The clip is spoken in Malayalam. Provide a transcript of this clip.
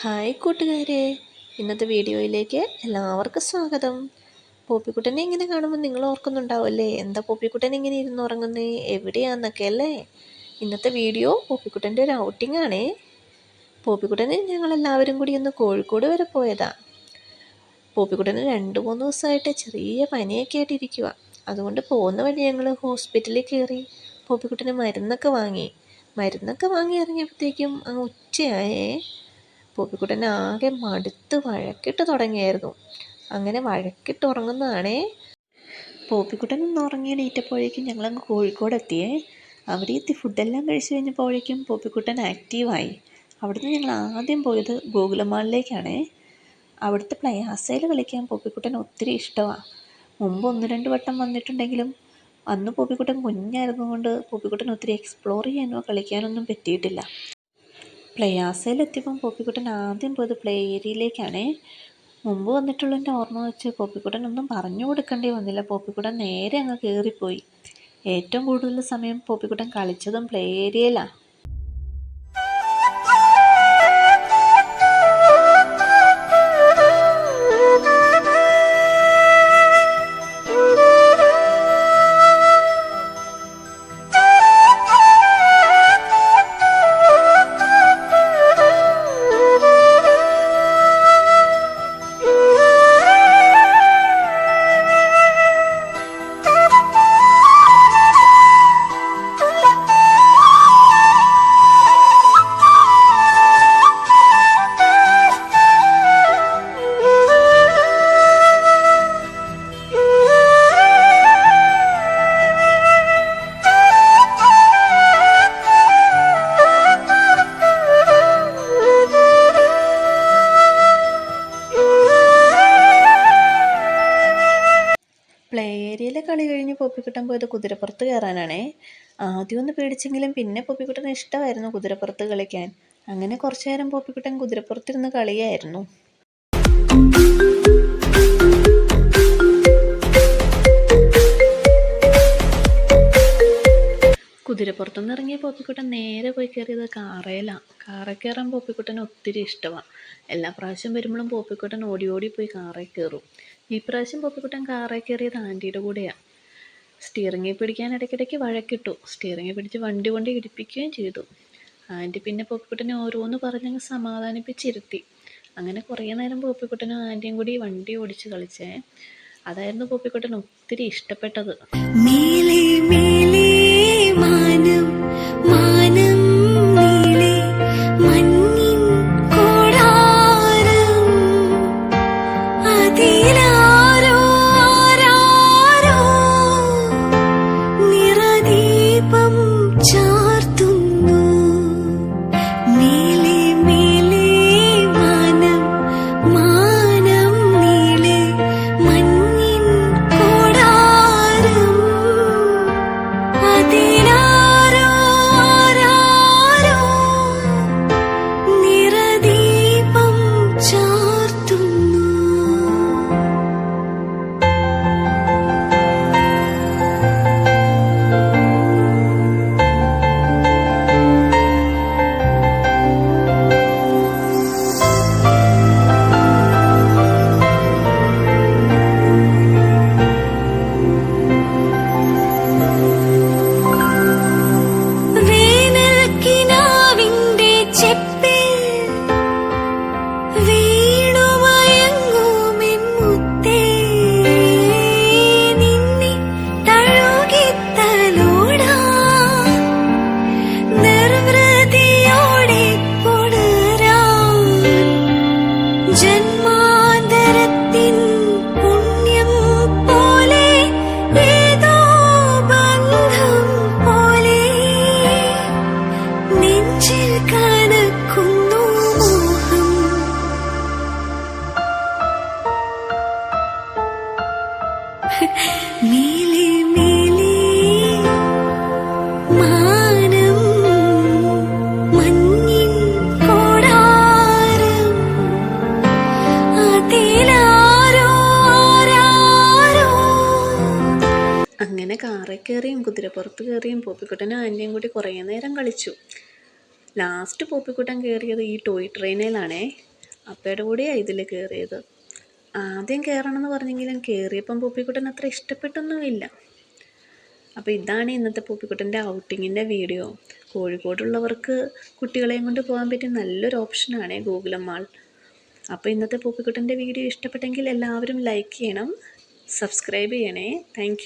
ഹായ് കൂട്ടുകാരെ, ഇന്നത്തെ വീഡിയോയിലേക്ക് എല്ലാവർക്കും സ്വാഗതം. പോപ്പിക്കുട്ടനെ ഇങ്ങനെ കാണുമ്പോൾ നിങ്ങൾ ഓർക്കുന്നുണ്ടാവുമല്ലേ, എന്താ പോപ്പിക്കുട്ടൻ ഇങ്ങനെ ഇരുന്ന് ഉറങ്ങുന്നേ, എവിടെയാന്നൊക്കെ അല്ലേ? ഇന്നത്തെ വീഡിയോ പോപ്പിക്കുട്ടൻ്റെ ഒരു ഔട്ടിംഗ് ആണേ. പോപ്പിക്കുട്ടന് ഞങ്ങളെല്ലാവരും കൂടി ഒന്ന് കോഴിക്കോട് വരെ പോയതാ. പോപ്പിക്കുട്ടന് 2-3 ദിവസമായിട്ട് ചെറിയ പനിയൊക്കെ ആയിട്ടിരിക്കുക. അതുകൊണ്ട് പോകുന്ന വഴി ഞങ്ങൾ ഹോസ്പിറ്റലിൽ കയറി പോപ്പിക്കുട്ടന് മരുന്നൊക്കെ വാങ്ങി ഇറങ്ങിയപ്പോഴത്തേക്കും ഉച്ചയായേ. പോപ്പിക്കുട്ടൻ ആകെ മടുത്ത് വഴക്കിട്ട് തുടങ്ങിയായിരുന്നു. അങ്ങനെ വഴക്കിട്ട് ഉറങ്ങുന്നതാണേ. പോപ്പിക്കുട്ടൻ ഒന്ന് ഉറങ്ങി എണീറ്റപ്പോഴേക്കും ഞങ്ങളങ്ങ് കോഴിക്കോട് എത്തിയേ. അവിടെ എത്തി ഫുഡെല്ലാം കഴിച്ച് കഴിഞ്ഞപ്പോഴേക്കും പോപ്പിക്കുട്ടൻ ആക്റ്റീവായി. അവിടുന്ന് ഞങ്ങൾ ആദ്യം പോയത് ഗോകുലമാളിലേക്കാണേ. അവിടുത്തെ പ്ലയാസയിൽ കളിക്കാൻ പോപ്പിക്കുട്ടൻ ഒത്തിരി ഇഷ്ടമാണ്. മുമ്പ് 1-2 വട്ടം വന്നിട്ടുണ്ടെങ്കിലും അന്ന് പോപ്പിക്കുട്ടൻ കുഞ്ഞായിരുന്നു കൊണ്ട് പോപ്പിക്കുട്ടൻ ഒത്തിരി എക്സ്പ്ലോർ ചെയ്യാനോ കളിക്കാനൊന്നും പറ്റിയിട്ടില്ല. പ്ലയാസയിലെത്തിയപ്പം പോപ്പിക്കുട്ടൻ ആദ്യം പോയത് പ്ലേ ഏരിയയിലേക്കാണേ. മുമ്പ് വന്നിട്ടുള്ളതിൻ്റെ ഓർമ്മ വെച്ച് പോപ്പിക്കുട്ടൻ ഒന്നും പറഞ്ഞു കൊടുക്കേണ്ടി വന്നില്ല. പോപ്പിക്കുട്ടൻ നേരെ അങ്ങ് കയറിപ്പോയി. ഏറ്റവും കൂടുതൽ സമയം പോപ്പിക്കുട്ടൻ കളിച്ചതും പ്ലേ ഏരിയയിലാണ്. പ്ലേ ഏരിയയിലെ കളി കഴിഞ്ഞ് പോപ്പിക്കുട്ടൻ പോയത് കുതിരപ്പുറത്ത് കയറാനാണേ. ആദ്യം ഒന്ന് പേടിച്ചെങ്കിലും പിന്നെ പോപ്പിക്കുട്ടന് ഇഷ്ടമായിരുന്നു കുതിരപ്പുറത്ത് കളിക്കാൻ. അങ്ങനെ കുറച്ചു നേരം പോപ്പിക്കുട്ടൻ കുതിരപ്പുറത്തിരുന്ന് കളിയായിരുന്നു. കുതിരപ്പുറത്തുനിന്ന് ഇറങ്ങിയ പോപ്പിക്കുട്ടൻ നേരെ പോയി കയറിയത് കാറയിലാണ്. കാറിൽ കയറാൻ പോപ്പിക്കുട്ടന് ഒത്തിരി ഇഷ്ടമാണ്. എല്ലാ പ്രാവശ്യം വരുമ്പോഴും പോപ്പിക്കുട്ടൻ ഓടി പോയി കാറിൽ കയറും. ഈ പ്രാവശ്യം പോപ്പിക്കുട്ടൻ കാറിൽ കയറിയത് ആൻറ്റിയുടെ കൂടെയാണ്. സ്റ്റിയറിങ്ങിൽ പിടിക്കാൻ ഇടയ്ക്കിടയ്ക്ക് വഴക്കിട്ടു. സ്റ്റിയറിങ്ങിൽ പിടിച്ച് വണ്ടി കൊണ്ട് ഇടിപ്പിക്കുകയും ചെയ്തു. ആൻറ്റി പിന്നെ പോപ്പിക്കുട്ടനെ ഓരോന്ന് പറഞ്ഞങ്ങ് സമാധാനിപ്പിച്ചിരുത്തി. അങ്ങനെ കുറേ നേരം പോപ്പിക്കുട്ടനും ആൻറ്റിയും കൂടി വണ്ടി ഓടിച്ച് കളിച്ചേ. അതായിരുന്നു പോപ്പിക്കുട്ടൻ ഒത്തിരി ഇഷ്ടപ്പെട്ടത്. അങ്ങനെ കാറിൽ കയറിയും കുതിരപ്പുറത്ത് കയറിയും പോപ്പിക്കുട്ടനും ആൻറ്റിയും കൂടി കുറേ നേരം കളിച്ചു. ലാസ്റ്റ് പോപ്പിക്കുട്ടൻ കയറിയത് ഈ ടോയ് ട്രെയിനിലാണേ. അപ്പയുടെ കൂടെയാണ് ഇതിൽ കയറിയത്. ആദ്യം കയറണമെന്ന് പറഞ്ഞെങ്കിലും കയറിയപ്പം പൂപ്പിക്കുട്ടൻ അത്ര ഇഷ്ടപ്പെട്ടൊന്നുമില്ല. അപ്പോൾ ഇതാണ് ഇന്നത്തെ പൂപ്പിക്കുട്ടൻ്റെ ഔട്ടിങ്ങിൻ്റെ വീഡിയോ. കോഴിക്കോടുള്ളവർക്ക് കുട്ടികളെയും കൊണ്ട് പോകാൻ പറ്റിയ നല്ലൊരു ഓപ്ഷനാണ് ഗോകുലം മാൾ. അപ്പോൾ ഇന്നത്തെ പൂപ്പിക്കുട്ടൻ്റെ വീഡിയോ ഇഷ്ടപ്പെട്ടെങ്കിൽ എല്ലാവരും ലൈക്ക് ചെയ്യണം, സബ്സ്ക്രൈബ് ചെയ്യണേ. താങ്ക്